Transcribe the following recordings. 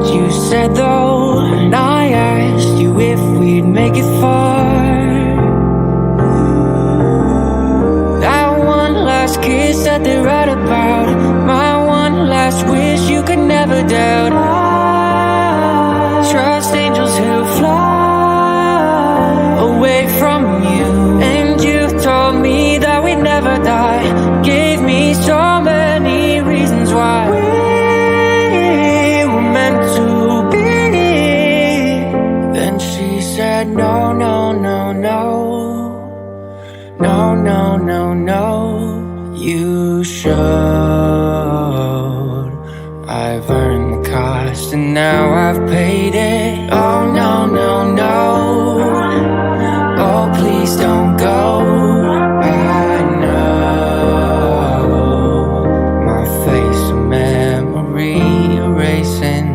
you said though, and I asked you if we'd make it far. That one last kiss that they write about, my one last wish you could never doubt. I trust angels who fly away from you, and you told me that we'd never die. Gave me so many reasons why we were meant to be. Then she said no, no, no, no. No, no, no, no, you should. I've earned the cost and now I've paid it. Oh, no, no, no. Oh, please don't go. I know my face a memory erasing.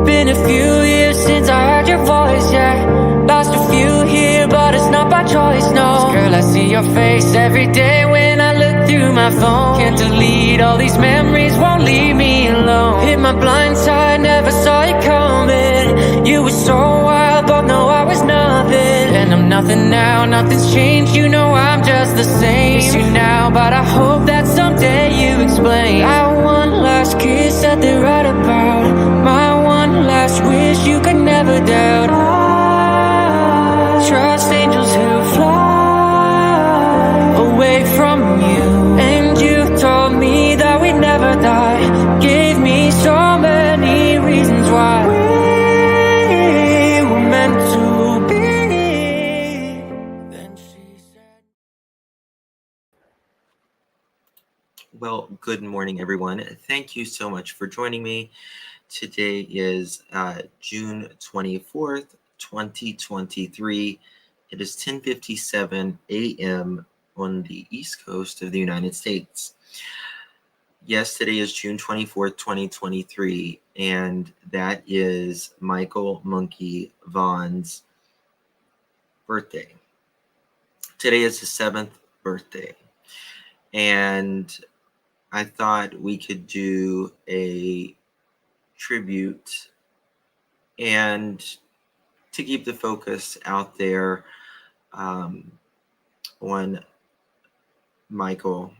Been a few years since I heard your voice, yeah. Lost a few here, but it's not by choice, no. Girl, I see your face every day when I look through my phone. Can't delete all these memories, won't leave me alone. Hit my blind side, never saw you coming. You were so wild, but no, I was nothing. And I'm nothing now, nothing's changed. You know I'm just the same. Miss you now, but I hope that someday you explain. That one last kiss that they write about, my one last wish you could never doubt. Trust angels who fly away from you, and you told me that we'd never die. Gave me so many reasons why we were meant to be. Then she said, Well, good morning, everyone. Thank you so much for joining me. Today is June 24th, 2023. It is 10:57 a.m. on the East Coast of the United States. Yes, today is June 24th, 2023, and that is Michael Monkey Vaughn's birthday. Today is his 7th birthday, and I thought we could do a tribute and to keep the focus out there on Michael.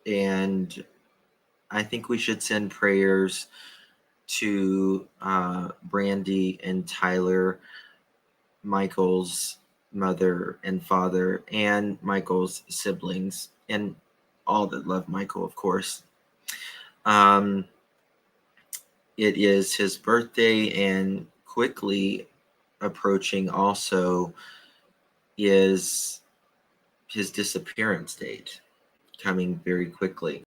And I think we should send prayers to Brandy and Tyler, Michael's mother and father, and Michael's siblings, and all that love Michael, of course. It is his birthday, and quickly approaching also is his disappearance date, coming very quickly.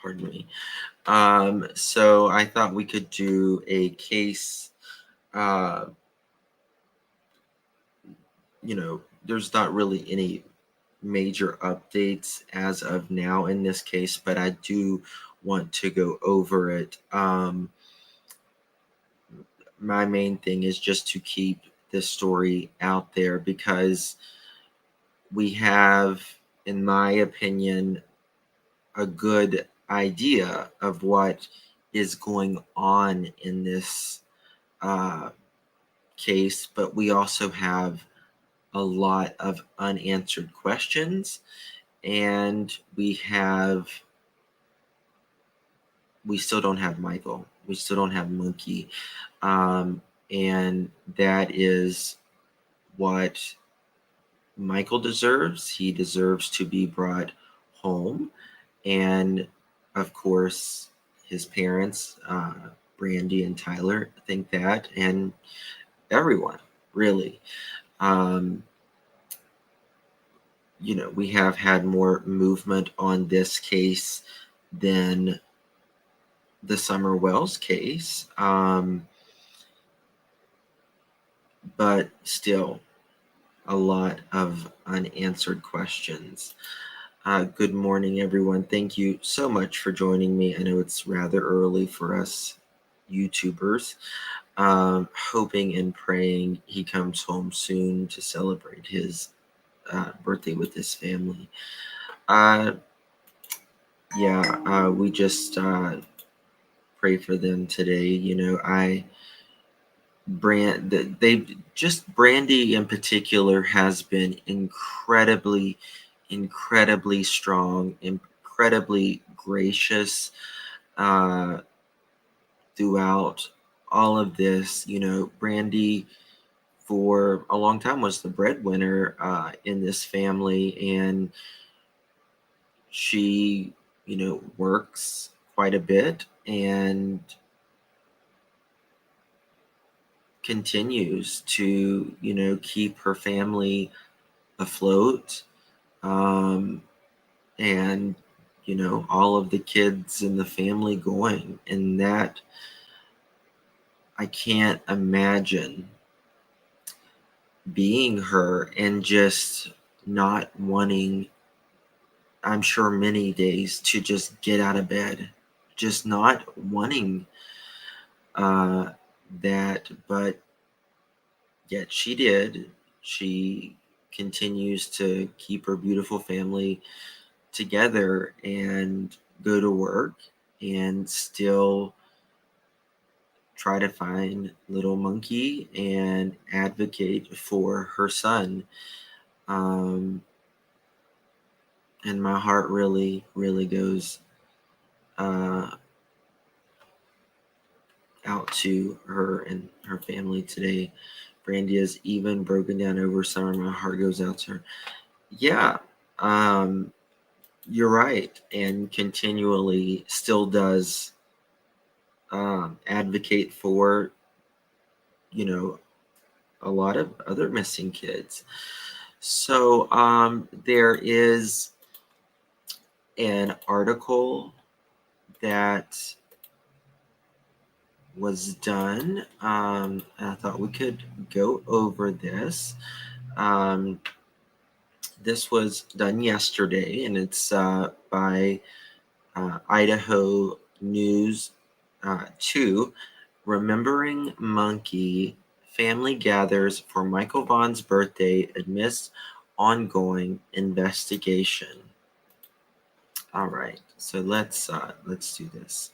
Pardon me. So I thought we could do a case. There's not really any major updates as of now in this case, but I do want to go over it. My main thing is just to keep this story out there because we have, in my opinion, a good idea of what is going on in this case, but we also have a lot of unanswered questions, and we still don't have Michael. We still don't have Monkey. And that is what Michael deserves. He deserves to be brought home. And of course, his parents, Brandy and Tyler, think that, and everyone, really. We have had more movement on this case than the Summer Wells case, but still a lot of unanswered questions. Good morning, everyone. Thank you so much for joining me. I know it's rather early for us YouTubers. Hoping and praying he comes home soon to celebrate his birthday with his family. We just pray for them today. You know, Brandy in particular has been incredibly strong, incredibly gracious uh, throughout all of this. You know, Brandy for a long time was the breadwinner in this family, and she, you know, works quite a bit and continues to, you know, keep her family afloat. Um, and, you know, all of the kids in the family going. And that, I can't imagine being her and just not wanting, I'm sure many days, to just get out of bed, just not wanting uh, that. But yet she did. She continues to keep her beautiful family together and go to work and still try to find little monkey and advocate for her son. Um, and my heart really goes uh, out to her and her family today. Brandy is even broken down over summer. My heart goes out to her. Yeah, um, you're right, and continually still does advocate for, you know, a lot of other missing kids. So there is an article that was done. And I thought we could go over this. Um, this was done yesterday, and it's by Idaho News 2. Remembering Monkey, family gathers for Michael Vaughn's birthday amidst ongoing investigation. All right, so let's do this.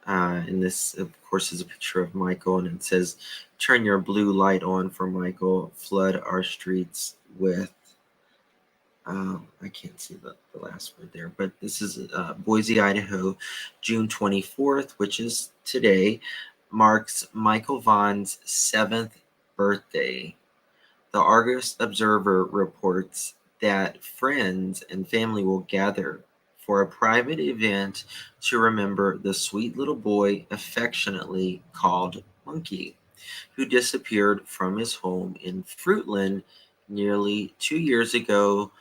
And this, of course, is a picture of Michael, and it says, "Turn your blue light on for Michael. Flood our streets with." I can't see the last word there, but this is Boise, Idaho, June 24th, which is today, marks Michael Vaughn's 7th birthday. The Argus Observer reports that friends and family will gather for a private event to remember the sweet little boy affectionately called Monkey, who disappeared from his home in Fruitland nearly 2 years ago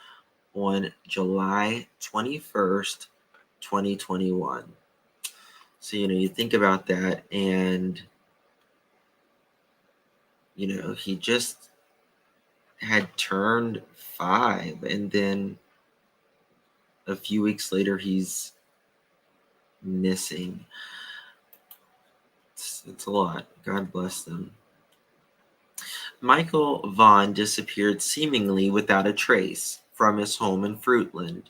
on July 21st, 2021. So, you know, you think about that, and, you know, he just had turned 5, and then a few weeks later, he's missing. It's a lot. God bless them. Michael Vaughn disappeared seemingly without a trace from his home in Fruitland.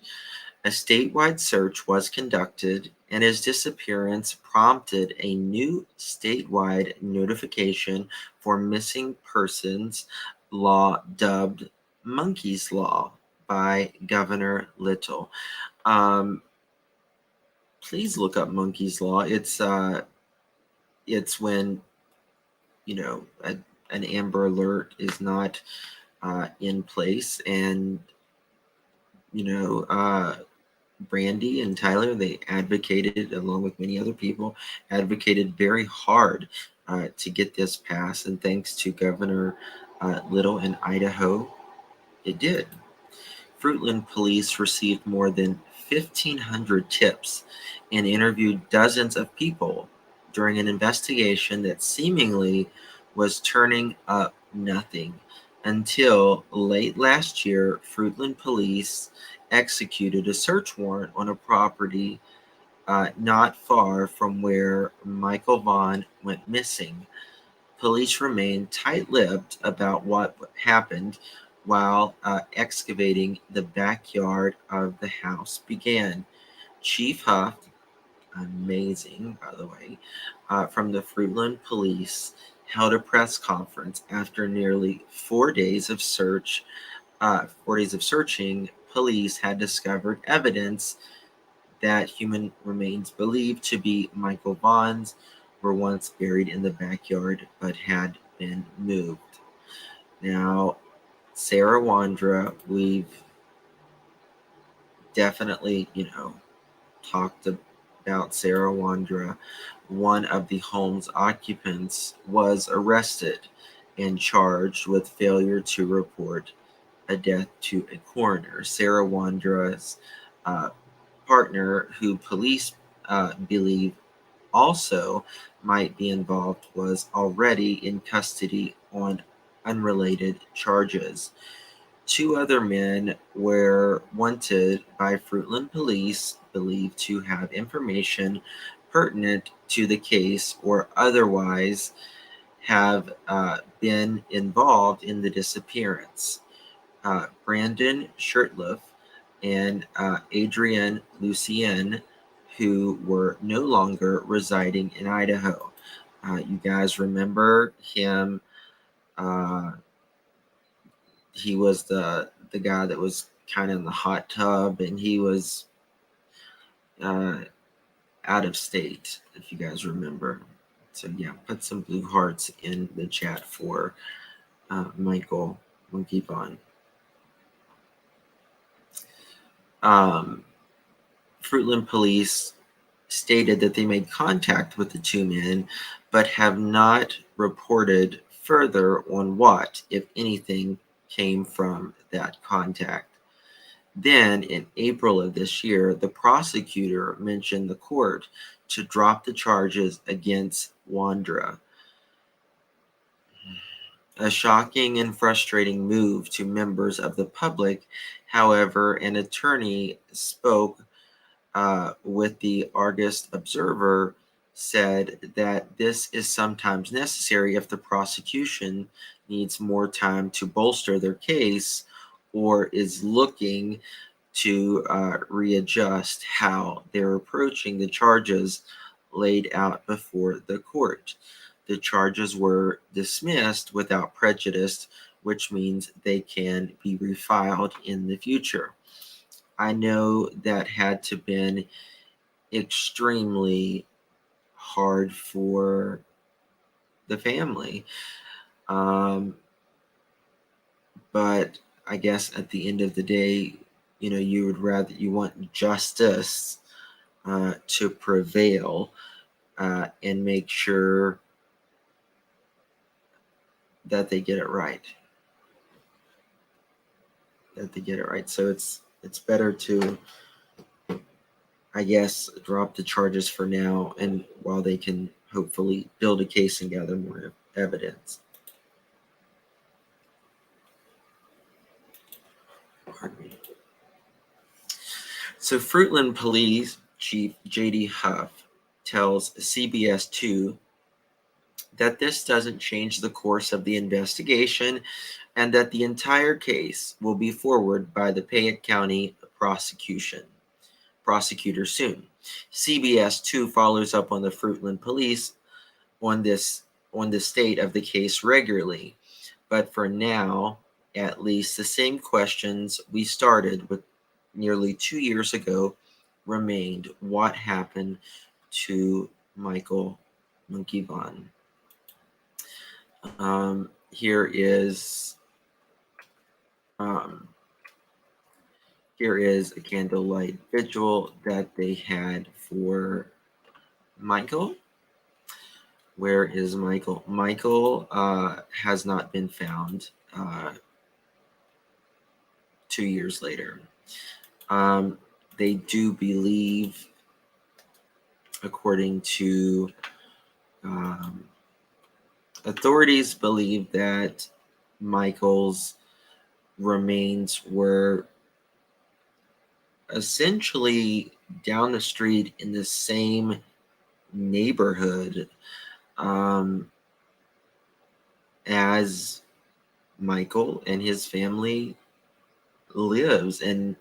A statewide search was conducted, and his disappearance prompted a new statewide notification for missing persons law dubbed Monkey's Law by Governor Little. Um, please look up Monkey's Law. It's when, you know, an Amber Alert is not in place, and, you know, Brandy and Tyler, they advocated, along with many other people, advocated very hard to get this passed. And thanks to Governor Little in Idaho, it did. Fruitland police received more than 1,500 tips and interviewed dozens of people during an investigation that seemingly was turning up nothing until late last year. Fruitland police executed a search warrant on a property not far from where Michael Vaughn went missing. Police remained tight-lipped about what happened while excavating the backyard of the house began. Chief Huff, amazing, by the way, from the Fruitland police held a press conference after nearly 4 days of search. 4 days of searching, police had discovered evidence that human remains believed to be Michael Vaughn's were once buried in the backyard but had been moved. Now, Sarah Wandra, we've definitely, talked about Sarah Wandra. One of the home's occupants was arrested and charged with failure to report a death to a coroner. Sarah Wandra's uh, partner, who police believe also might be involved, was already in custody on unrelated charges. Two other men were wanted by Fruitland police, believed to have information pertinent to the case or otherwise have been involved in the disappearance. Brandon Shirtliff and Adrian Lucien, who were no longer residing in Idaho. You guys remember him? Uh, he was the guy that was kind of in the hot tub, and he was uh, out of state, if you guys remember. So yeah, put some blue hearts in the chat for Michael. We'll keep on. Fruitland police stated that they made contact with the two men, but have not reported further on what, if anything, came from that contact. Then, in April of this year, the prosecutor mentioned the court to drop the charges against Wandra. A shocking and frustrating move to members of the public. However, an attorney spoke with the Argus Observer, said that this is sometimes necessary if the prosecution needs more time to bolster their case or is looking to readjust how they're approaching the charges laid out before the court. The charges were dismissed without prejudice, which means they can be refiled in the future. I know that had to been extremely hard for the family. But I guess at the end of the day, you want justice to prevail and make sure that they get it right. So it's better to, I guess, drop the charges for now, and while they can hopefully build a case and gather more evidence. Pardon me. So Fruitland Police Chief J.D. Huff tells CBS 2 that this doesn't change the course of the investigation and that the entire case will be forwarded by the Fayette County prosecutor soon. CBS 2 follows up on the Fruitland Police on the state of the case regularly, but for now, at least, the same questions we started with nearly 2 years ago remained. What happened to Michael Monkey Vaughn? Here is a candlelight vigil that they had for Michael. Where is Michael? Michael has not been found 2 years later. They do believe, according to authorities, believe that Michael's remains were essentially down the street in the same neighborhood as Michael and his family lives. And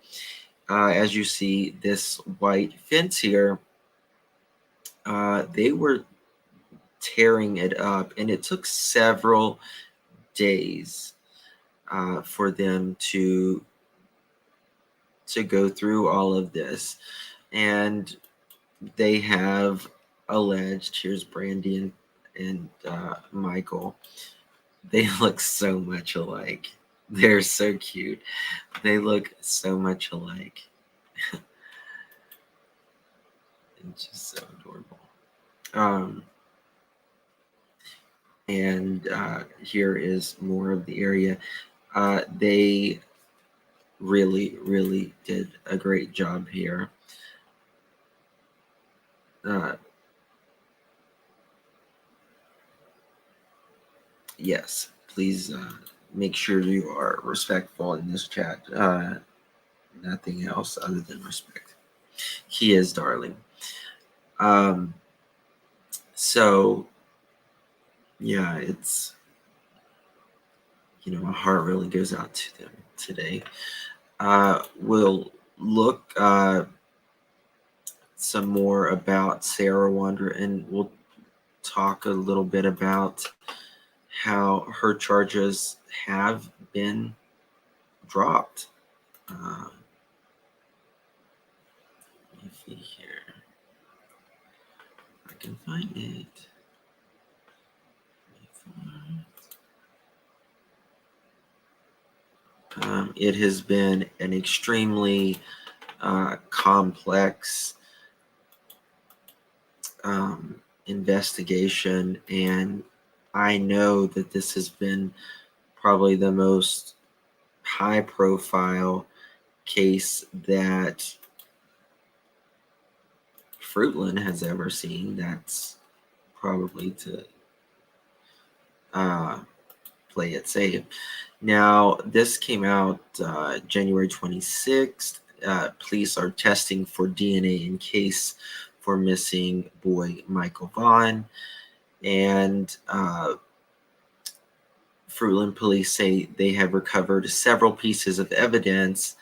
as you see, this white fence here They were tearing it up, and it took several days for them to go through all of this. And they have alleged, here's Brandy and Michael, they look so much alike. They're so cute. They look so much alike. It's just so adorable. And here is more of the area. They really, really did a great job here. Yes, please make sure you are respectful in this chat. Nothing else other than respect. He is darling. So yeah, it's, my heart really goes out to them today. We'll look some more about Sarah Wander, and we'll talk a little bit about how her charges have been dropped. Let me see here. I can find it. It has been an extremely complex investigation, and I know that this has been probably the most high-profile case that Fruitland has ever seen. That's probably to play it safe. Now, this came out January 26th. Police are testing for DNA in case for missing boy Michael Vaughn. And Fruitland police say they have recovered several pieces of evidence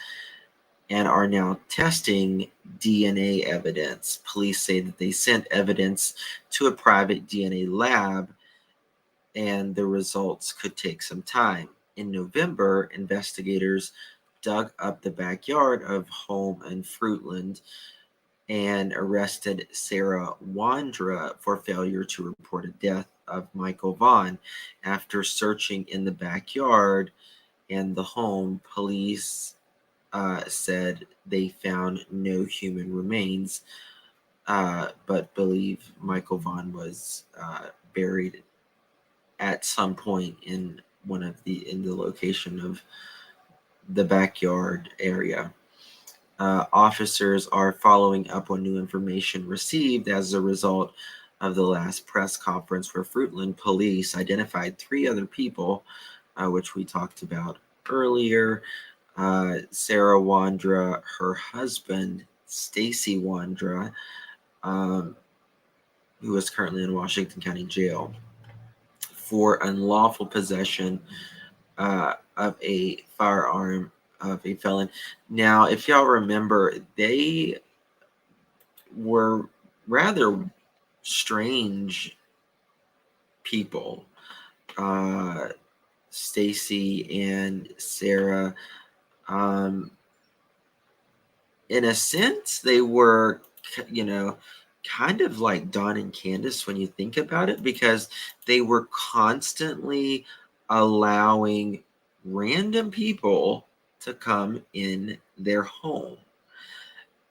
and are now testing DNA evidence. Police say that they sent evidence to a private DNA lab, and the results could take some time. In November, investigators dug up the backyard of home in Fruitland and arrested Sarah Wandra for failure to report a death of Michael Vaughn. After searching in the backyard and the home, police said they found no human remains, but believe Michael Vaughn was buried at some point in the location of the backyard area. Officers are following up on new information received as a result of the last press conference, where Fruitland police identified 3 other people, which we talked about earlier. Sarah Wandra, her husband, Stacy Wandra, who is currently in Washington County Jail for unlawful possession of a firearm of a felon. Now, if y'all remember, they were rather strange people. Stacy and Sarah, in a sense, they were, kind of like Don and Candace when you think about it, because they were constantly allowing random people to come in their home.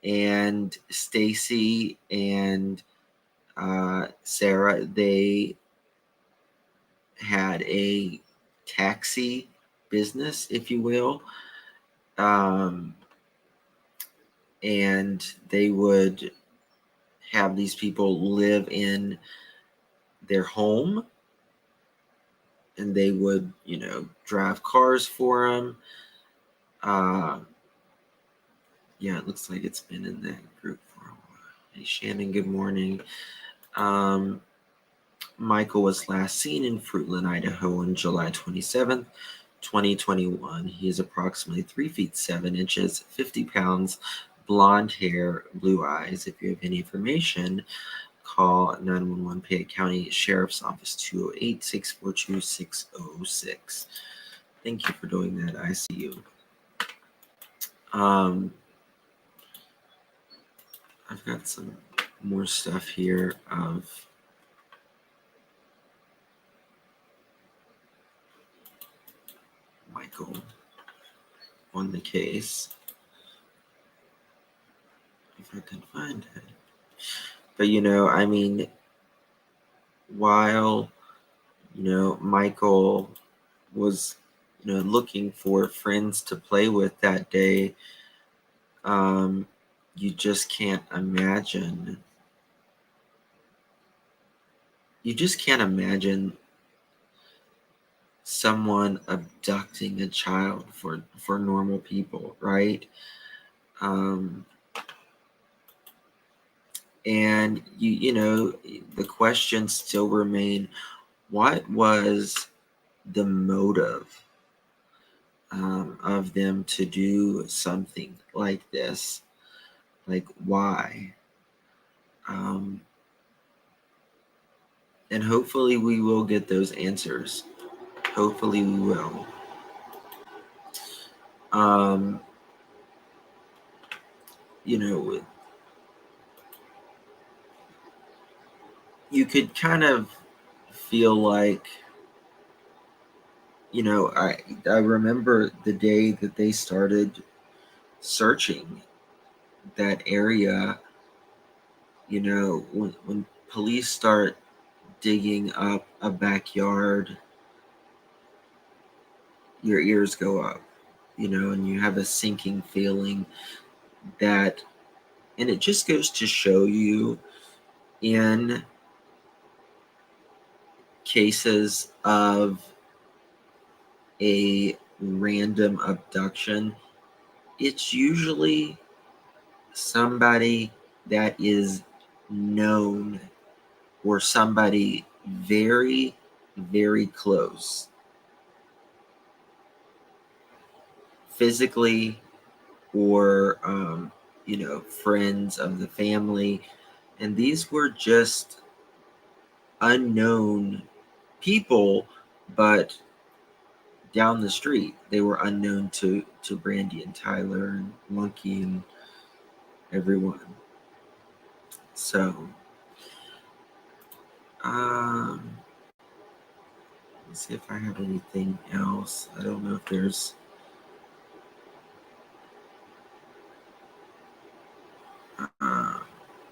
And Stacy and Sarah, they had a taxi business, if you will. And they would have these people live in their home, and they would, drive cars for them. Yeah, it looks like it's been in that group for a while. Hey, Shannon, good morning. Michael was last seen in Fruitland, Idaho on July 27th, 2021. He is approximately 3 feet 7 inches, 50 pounds, blonde hair, blue eyes. If you have any information, call 911 Fayette County Sheriff's Office 208-642-6006. Thank you for doing that. I see you. I've got some more stuff here of Michael on the case. If I can find it. But, I mean, while, Michael was, looking for friends to play with that day, you just can't imagine. You just can't imagine someone abducting a child for normal people, right? And the questions still remain: what was the motive of them to do something like this? Like, why? And hopefully we will get those answers. Hopefully we will. You could kind of feel like, I remember the day that they started searching that area. When police start digging up a backyard, your ears go up, and you have a sinking feeling that, and it just goes to show you, in cases of a random abduction, it's usually somebody that is known, or somebody very, very close, physically, or friends of the family. And these were just unknown people, but down the street they were unknown to Brandy and Tyler and Monkey and everyone. So let's see if I have anything else. I don't know if there's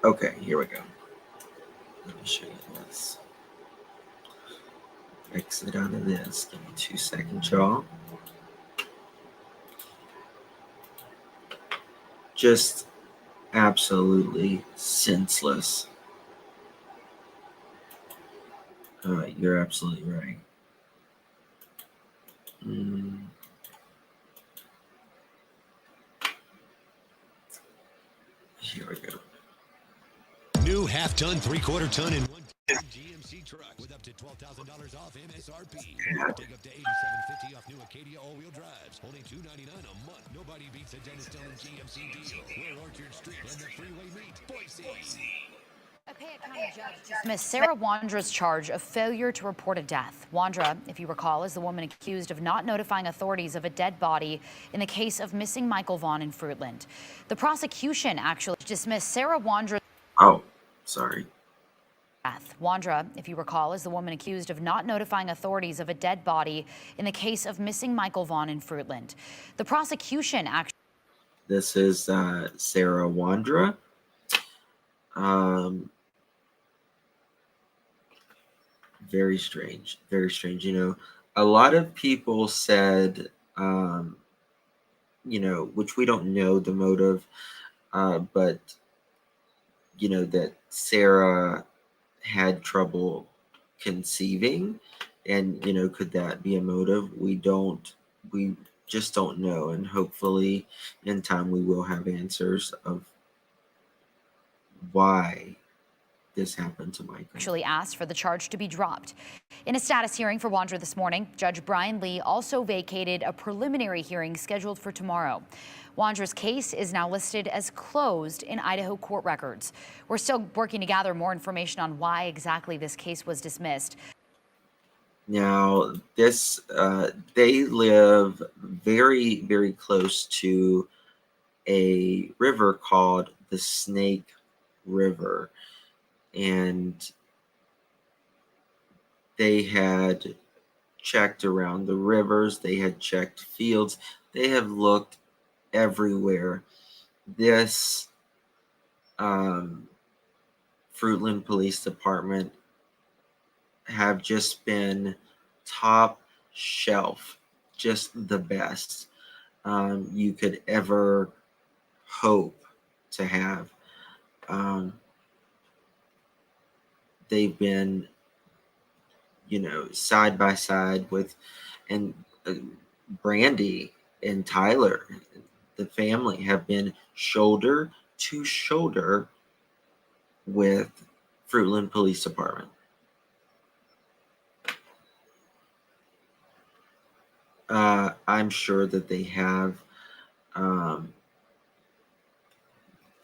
okay, here we go. Let me show you this. Exit out of this. Give me 2 seconds, y'all. Just absolutely senseless. You're absolutely right. Here we go. New half-ton, three-quarter-ton, and one-ton GMC truck with up to $12,000 off MSRP. Take up to $8,750 off new Acadia all-wheel drives. Only $299 a month. Nobody beats a Dennis Dillon GMC deal. Where Orchard Street and the freeway meet. Boise. A Fayette County judge dismissed Sarah Wandra's charge of failure to report a death. Wandra, if you recall, is the woman accused of not notifying authorities of a dead body in the case of missing Michael Vaughn in Fruitland. The prosecution actually dismissed Sarah Wandra. Oh, sorry. Wandra, if you recall, is the woman accused of not notifying authorities of a dead body in the case of missing Michael Vaughn in Fruitland. The prosecution actually. This is Sarah Wandra. Very strange. Very strange. A lot of people said, which we don't know the motive, but, that Sarah had trouble conceiving, and, could that be a motive? We just don't know. And hopefully in time we will have answers of why this happened to Michael. Actually asked for the charge to be dropped. In a status hearing for Wandra this morning, Judge Brian Lee also vacated a preliminary hearing scheduled for tomorrow. Wandra's case is now listed as closed in Idaho court records. We're still working to gather more information on why exactly this case was dismissed. Now, this they live very, very close to a river called the Snake River, and they had checked around the rivers, they had checked fields, they have looked everywhere. This Fruitland Police Department have just been top shelf, just the best you could ever hope to have. They've been, side by side with, and Brandy and Tyler, the family have been shoulder to shoulder with Fruitland Police Department. I'm sure that they have.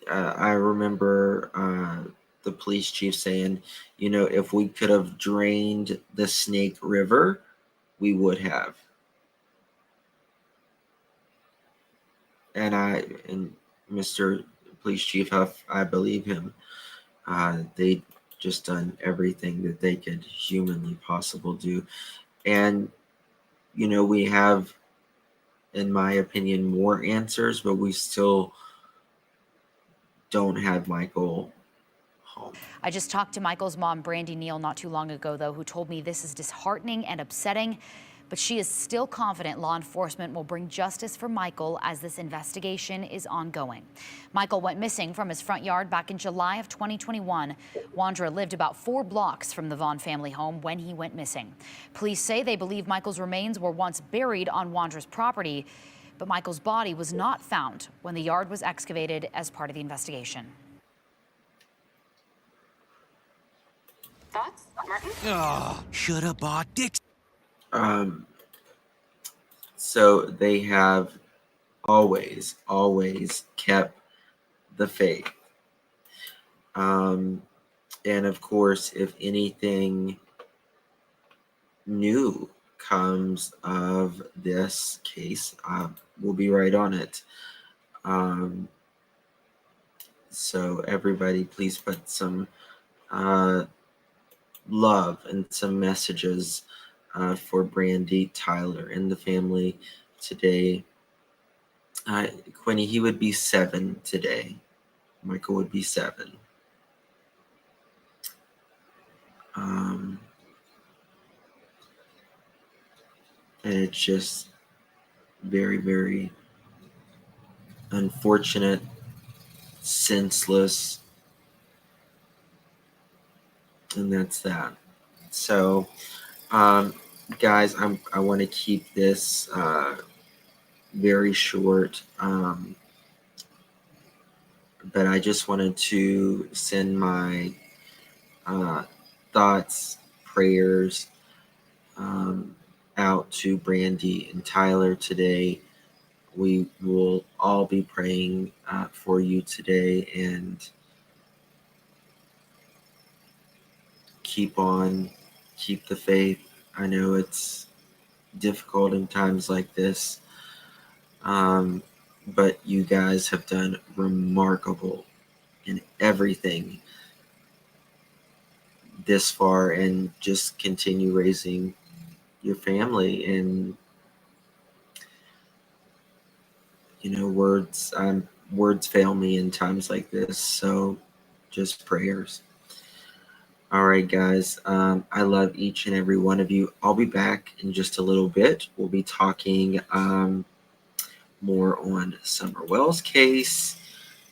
I remember the police chief saying, if we could have drained the Snake River, we would have. And Mr. Police Chief Huff, I believe him. They just done everything that they could humanly possible do. And, we have, in my opinion, more answers, but we still don't have Michael home. I just talked to Michael's mom, Brandy Neal, not too long ago, though, who told me this is disheartening and upsetting, but she is still confident law enforcement will bring justice for Michael as this investigation is ongoing. Michael went missing from his front yard back in July of 2021. Wandra lived about 4 blocks from the Vaughn family home when he went missing. Police say they believe Michael's remains were once buried on Wandra's property, but Michael's body was not found when the yard was excavated as part of the investigation. Thoughts, Martin? Oh, shut up, Dix. So they have always kept the faith. And of course, if anything new comes of this case, we'll be right on it. So everybody, please put some love and some messages for Brandy, Tyler, and the family today. Quinny, he would be 7 today. Michael would be 7. And it's just very, very unfortunate, senseless, and that's that. So, guys, I want to keep this very short, but I just wanted to send my thoughts, prayers out to Brandy and Tyler today. We will all be praying for you today, and keep the faith. I know it's difficult in times like this, but you guys have done remarkable in everything this far, and just continue raising your family. And words fail me in times like this, so just prayers. All right, guys, I love each and every one of you. I'll be back in just a little bit. We'll be talking more on Summer Wells' case.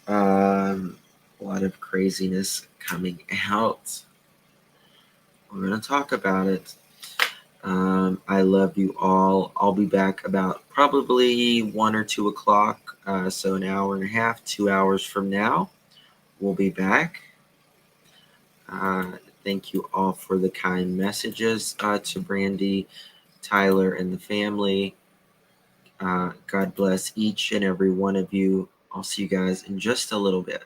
A lot of craziness coming out. We're going to talk about it. I love you all. I'll be back about probably 1 or 2 o'clock. So an hour and a half, 2 hours from now, we'll be back. Thank you all for the kind messages to Brandy, Tyler, and the family. God bless each and every one of you. I'll see you guys in just a little bit.